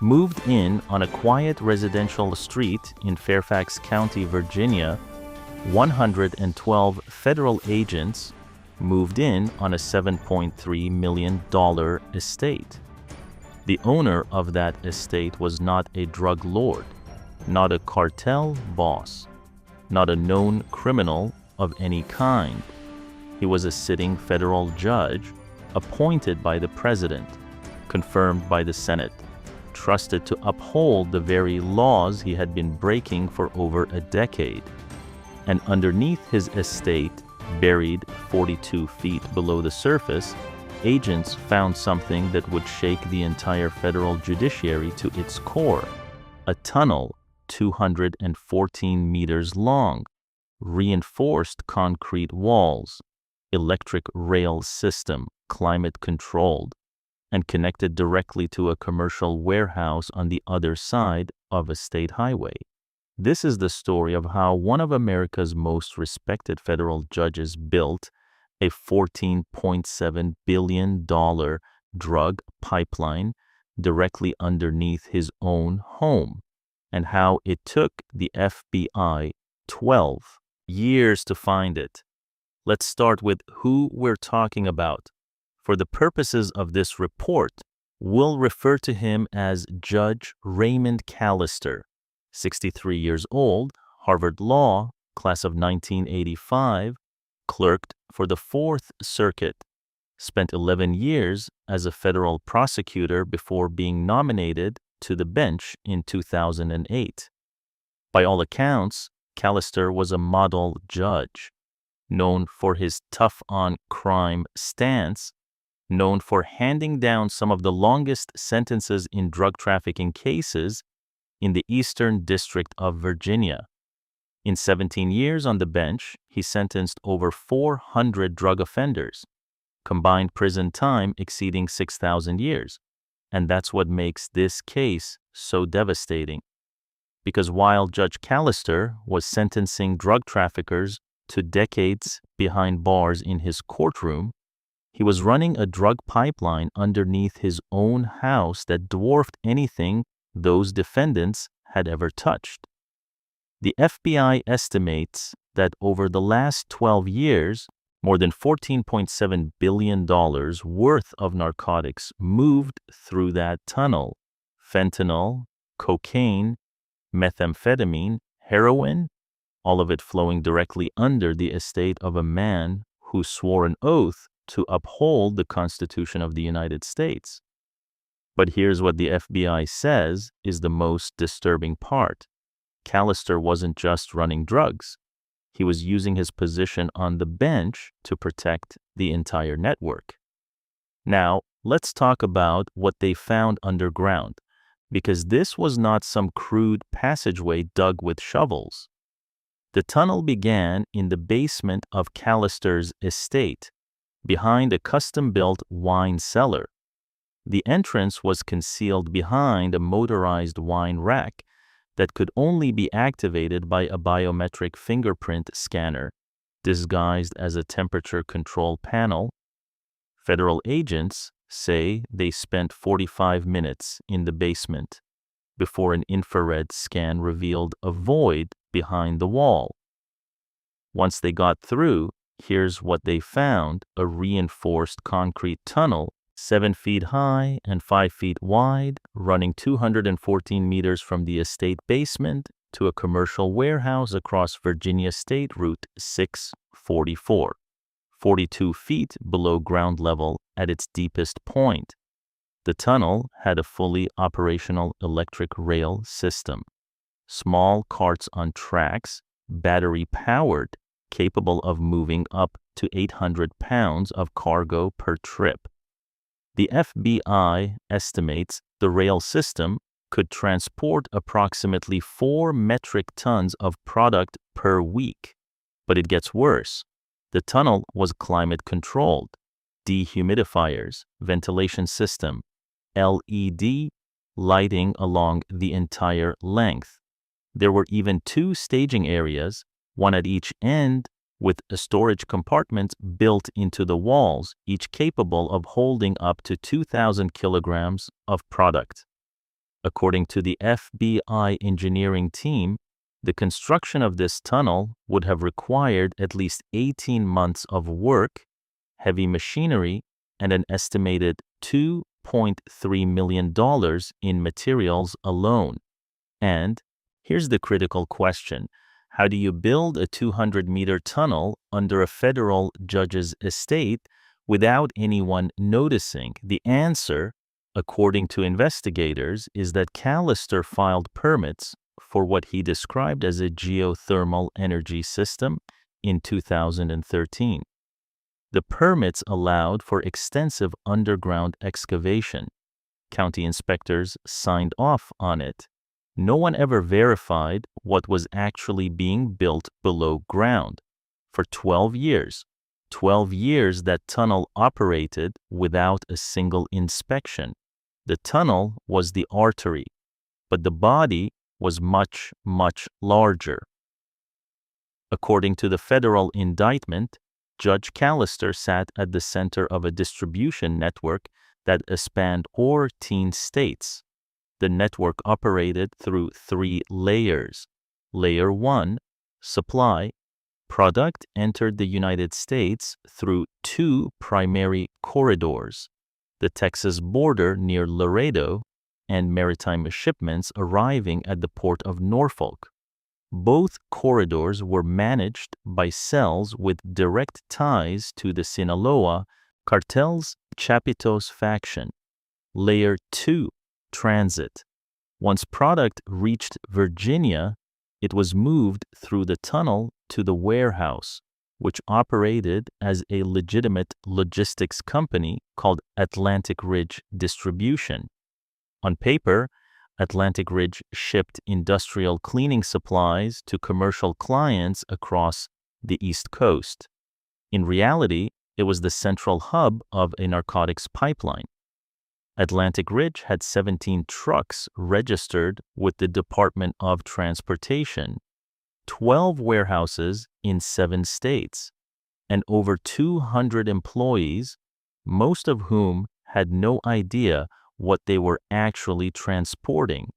moved in on a quiet residential street in Fairfax County, Virginia. 112 federal agents moved in on a $7.3 million estate. The owner of that estate was not a drug lord, not a cartel boss, not a known criminal of any kind. He was a sitting federal judge, appointed by the president, confirmed by the Senate, trusted to uphold the very laws he had been breaking for over a decade. And underneath his estate, buried 42 feet below the surface, agents found something that would shake the entire federal judiciary to its core: a tunnel 214 meters long, reinforced concrete walls, electric rail system, climate-controlled, and connected directly to a commercial warehouse on the other side of a state highway. This is the story of how one of America's most respected federal judges built a $14.7 billion drug pipeline directly underneath his own home, and how it took the FBI 12 years to find it. Let's start with who we're talking about. For the purposes of this report, we'll refer to him as Judge Raymond Callister, 63 years old, Harvard Law, class of 1985, clerked for the Fourth Circuit, spent 11 years as a federal prosecutor before being nominated to the bench in 2008. By all accounts, Callister was a model judge, known for his tough-on-crime stance, known for handing down some of the longest sentences in drug trafficking cases in the Eastern District of Virginia. In 17 years on the bench, he sentenced over 400 drug offenders, combined prison time exceeding 6,000 years. And that's what makes this case so devastating. Because while Judge Callister was sentencing drug traffickers to decades behind bars in his courtroom, he was running a drug pipeline underneath his own house that dwarfed anything those defendants had ever touched. The FBI estimates that over the last 12 years, more than $14.7 billion worth of narcotics moved through that tunnel: fentanyl, cocaine, methamphetamine, heroin, all of it flowing directly under the estate of a man who swore an oath to uphold the Constitution of the United States. But here's what the FBI says is the most disturbing part. Callister wasn't just running drugs. He was using his position on the bench to protect the entire network. Now, let's talk about what they found underground, because this was not some crude passageway dug with shovels. The tunnel began in the basement of Callister's estate, behind a custom-built wine cellar. The entrance was concealed behind a motorized wine rack that could only be activated by a biometric fingerprint scanner, disguised as a temperature control panel. Federal agents say they spent 45 minutes in the basement before an infrared scan revealed a void behind the wall. Once they got through, here's what they found: a reinforced concrete tunnel 7 feet high and 5 feet wide, running 214 meters from the estate basement to a commercial warehouse across Virginia State Route 644, 42 feet below ground level at its deepest point. The tunnel had a fully operational electric rail system, small carts on tracks, battery-powered, capable of moving up to 800 pounds of cargo per trip. The FBI estimates the rail system could transport approximately 4 metric tons of product per week. But it gets worse. The tunnel was climate-controlled, dehumidifiers, ventilation system, LED lighting along the entire length. There were even 2 staging areas, one at each end, with a storage compartment built into the walls, each capable of holding up to 2,000 kilograms of product. According to the FBI engineering team, the construction of this tunnel would have required at least 18 months of work, heavy machinery, and an estimated $2.3 million in materials alone. And here's the critical question. How do you build a 200-meter tunnel under a federal judge's estate without anyone noticing? The answer, according to investigators, is that Callister filed permits for what he described as a geothermal energy system in 2013. The permits allowed for extensive underground excavation. County inspectors signed off on it. No one ever verified what was actually being built below ground. For 12 years that tunnel operated without a single inspection. The tunnel was the artery, but the body was much, much larger. According to the federal indictment, Judge Callister sat at the center of a distribution network that spanned 14 states. The network operated through 3 layers. Layer 1, supply. Product entered the United States through 2 primary corridors, the Texas border near Laredo and maritime shipments arriving at the port of Norfolk. Both corridors were managed by cells with direct ties to the Sinaloa Cartel's Chapitos faction. Layer 2, transit. Once product reached Virginia, it was moved through the tunnel to the warehouse, which operated as a legitimate logistics company called Atlantic Ridge Distribution. On paper, Atlantic Ridge shipped industrial cleaning supplies to commercial clients across the East Coast. In reality, it was the central hub of a narcotics pipeline. Atlantic Ridge had 17 trucks registered with the Department of Transportation, 12 warehouses in 7 states, and over 200 employees, most of whom had no idea what they were actually transporting.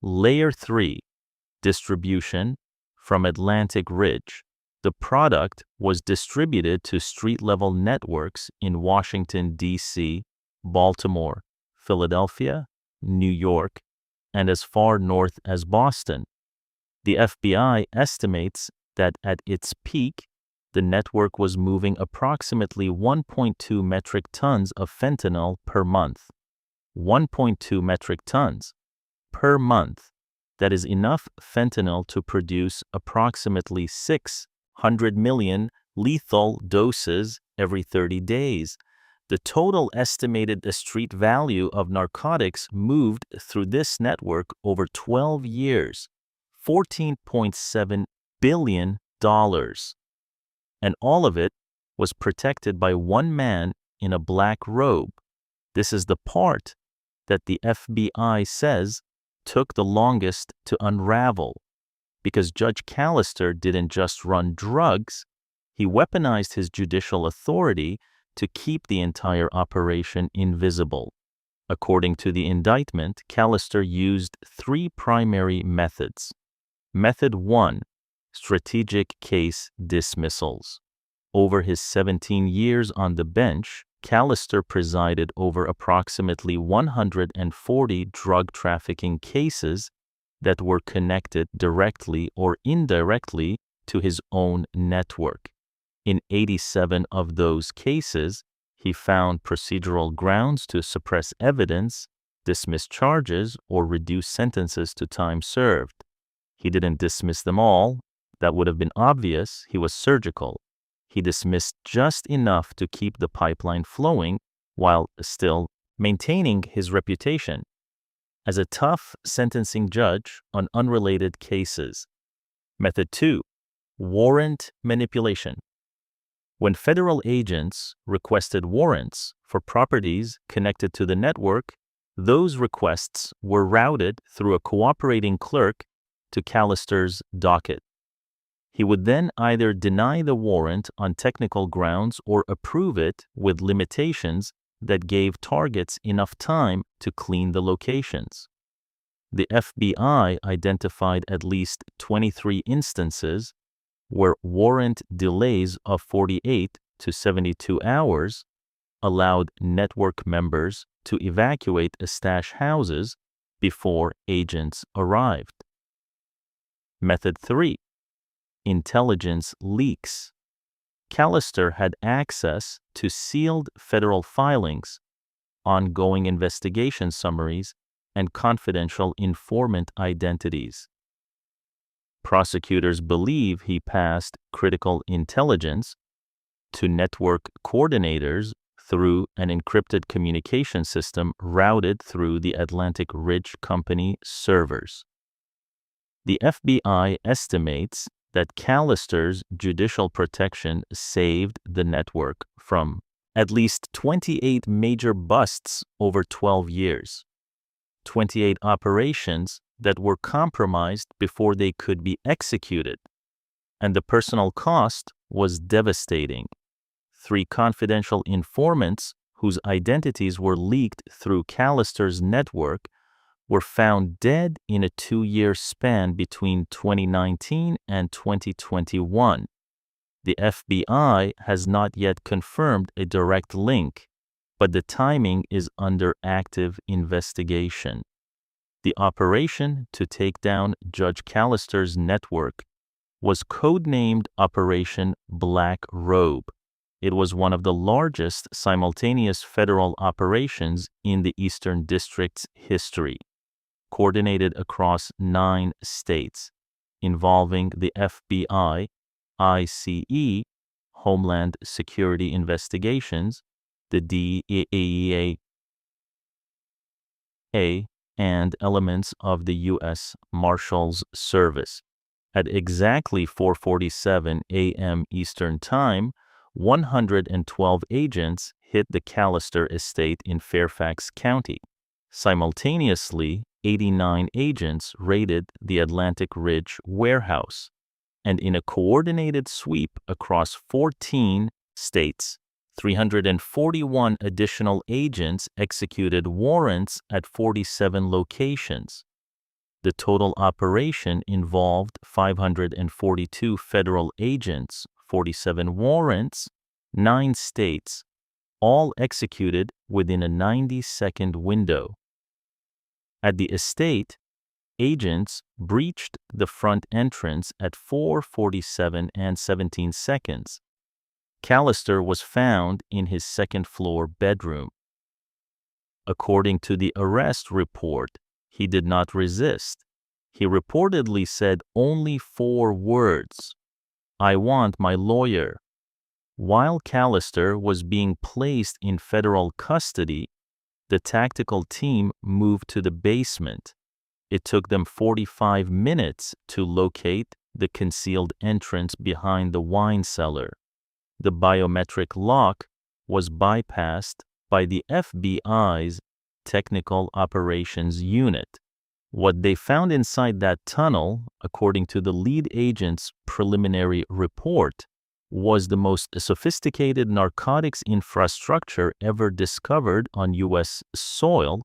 Layer 3, distribution from Atlantic Ridge. The product was distributed to street-level networks in Washington, D.C., Baltimore, Philadelphia, New York, and as far north as Boston. The FBI estimates that at its peak, the network was moving approximately 1.2 metric tons of fentanyl per month. 1.2 metric tons per month. That is enough fentanyl to produce approximately 600 million lethal doses every 30 days. The total estimated street value of narcotics moved through this network over 12 years, $14.7 billion. And all of it was protected by one man in a black robe. This is the part that the FBI says took the longest to unravel, because Judge Callister didn't just run drugs, he weaponized his judicial authority to keep the entire operation invisible. According to the indictment, Callister used 3 primary methods. Method 1, strategic case dismissals. Over his 17 years on the bench, Callister presided over approximately 140 drug trafficking cases that were connected directly or indirectly to his own network. In 87 of those cases, he found procedural grounds to suppress evidence, dismiss charges, or reduce sentences to time served. He didn't dismiss them all. That would have been obvious. He was surgical. He dismissed just enough to keep the pipeline flowing while still maintaining his reputation as a tough sentencing judge on unrelated cases. Method 2, warrant manipulation. When federal agents requested warrants for properties connected to the network, those requests were routed through a cooperating clerk to Callister's docket. He would then either deny the warrant on technical grounds or approve it with limitations that gave targets enough time to clean the locations. The FBI identified at least 23 instances where warrant delays of 48 to 72 hours allowed network members to evacuate stash houses before agents arrived. Method 3. Intelligence leaks. Callister had access to sealed federal filings, ongoing investigation summaries, and confidential informant identities. Prosecutors believe he passed critical intelligence to network coordinators through an encrypted communication system routed through the Atlantic Ridge Company servers. The FBI estimates that Callister's judicial protection saved the network from at least 28 major busts over 12 years, 28 operations that were compromised before they could be executed, and the personal cost was devastating. 3 confidential informants whose identities were leaked through Callister's network were found dead in a 2-year span between 2019 and 2021. The FBI has not yet confirmed a direct link, but the timing is under active investigation. The operation to take down Judge Callister's network was codenamed Operation Black Robe. It was one of the largest simultaneous federal operations in the Eastern District's history, coordinated across 9 states, involving the FBI, ICE, Homeland Security Investigations, the DEA, and elements of the U.S. Marshals Service. At exactly 4:47 a.m. Eastern Time, 112 agents hit the Callister estate in Fairfax County. Simultaneously, 89 agents raided the Atlantic Ridge warehouse, and in a coordinated sweep across 14 states, 341 additional agents executed warrants at 47 locations. The total operation involved 542 federal agents, 47 warrants, 9 states, all executed within a 90-second window. At the estate, agents breached the front entrance at 4:47 and 17 seconds. Callister was found in his second-floor bedroom. According to the arrest report, he did not resist. He reportedly said only 4 words, "I want my lawyer." While Callister was being placed in federal custody, the tactical team moved to the basement. It took them 45 minutes to locate the concealed entrance behind the wine cellar. The biometric lock was bypassed by the FBI's Technical Operations Unit. What they found inside that tunnel, according to the lead agent's preliminary report, was the most sophisticated narcotics infrastructure ever discovered on U.S. soil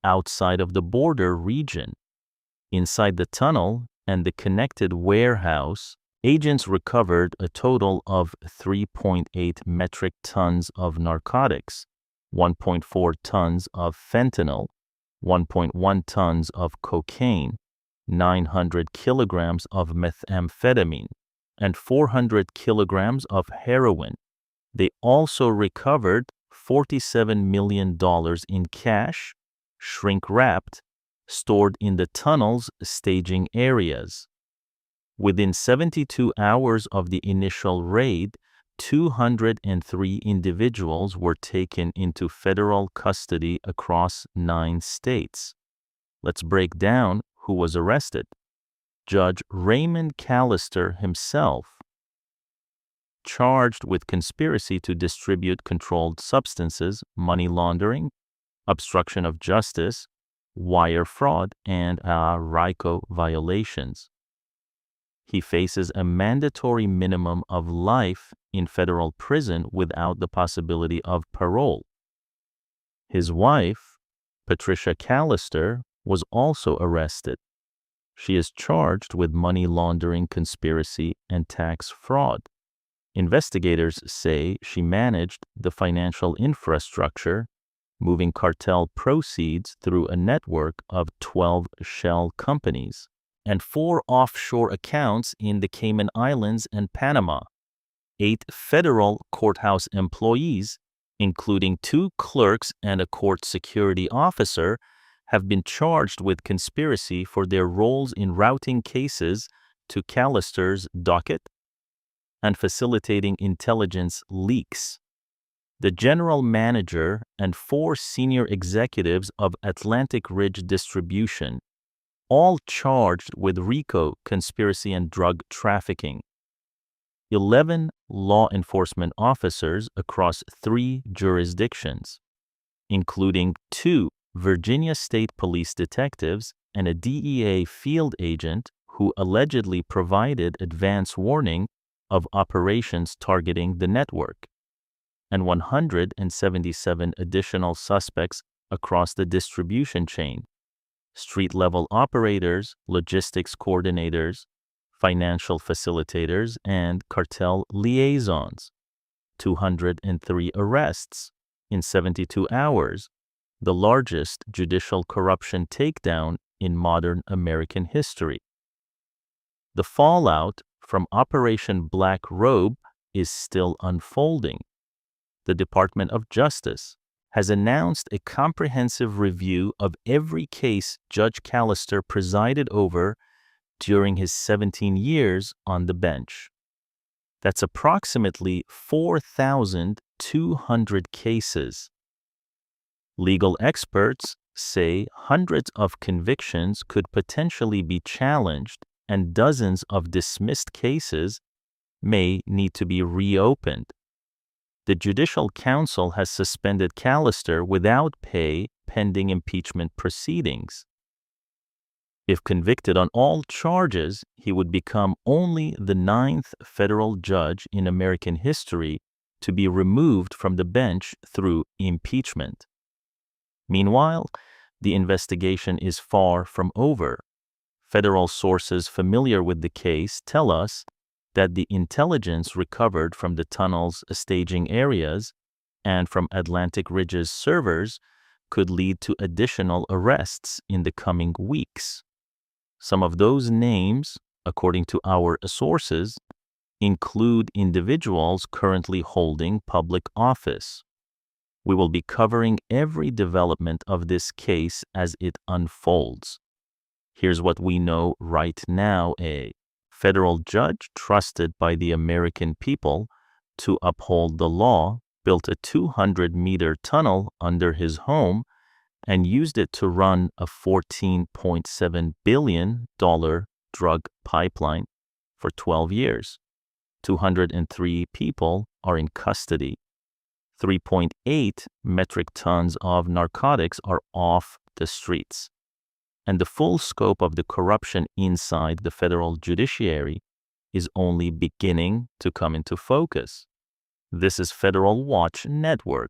outside of the border region. Inside the tunnel and the connected warehouse, agents recovered a total of 3.8 metric tons of narcotics, 1.4 tons of fentanyl, 1.1 tons of cocaine, 900 kilograms of methamphetamine, and 400 kilograms of heroin. They also recovered $47 million in cash, shrink-wrapped, stored in the tunnel's staging areas. Within 72 hours of the initial raid, 203 individuals were taken into federal custody across 9 states. Let's break down who was arrested. Judge Raymond Callister himself, charged with conspiracy to distribute controlled substances, money laundering, obstruction of justice, wire fraud, and RICO violations. He faces a mandatory minimum of life in federal prison without the possibility of parole. His wife, Patricia Callister, was also arrested. She is charged with money laundering, conspiracy, and tax fraud. Investigators say she managed the financial infrastructure, moving cartel proceeds through a network of 12 shell companies and 4 offshore accounts in the Cayman Islands and Panama. 8 federal courthouse employees, including 2 clerks and a court security officer, have been charged with conspiracy for their roles in routing cases to Callister's docket and facilitating intelligence leaks. The general manager and 4 senior executives of Atlantic Ridge Distribution, all charged with RICO conspiracy and drug trafficking. 11 law enforcement officers across 3 jurisdictions, including 2 Virginia State Police detectives and a DEA field agent who allegedly provided advance warning of operations targeting the network, and 177 additional suspects across the distribution chain: street-level operators, logistics coordinators, financial facilitators, and cartel liaisons. 203 arrests in 72 hours, the largest judicial corruption takedown in modern American history. The fallout from Operation Black Robe is still unfolding. The Department of Justice has announced a comprehensive review of every case Judge Callister presided over during his 17 years on the bench. That's approximately 4,200 cases. Legal experts say hundreds of convictions could potentially be challenged and dozens of dismissed cases may need to be reopened. The Judicial Council has suspended Callister without pay pending impeachment proceedings. If convicted on all charges, he would become only the 9th federal judge in American history to be removed from the bench through impeachment. Meanwhile, the investigation is far from over. Federal sources familiar with the case tell us that the intelligence recovered from the tunnel's staging areas and from Atlantic Ridge's servers could lead to additional arrests in the coming weeks. Some of those names, according to our sources, include individuals currently holding public office. We will be covering every development of this case as it unfolds. Here's what we know right now. A federal judge trusted by the American people to uphold the law built a 200-meter tunnel under his home and used it to run a $14.7 billion drug pipeline for 12 years. 203 people are in custody. 3.8 metric tons of narcotics are off the streets. And the full scope of the corruption inside the federal judiciary is only beginning to come into focus. This is Federal Watch Network.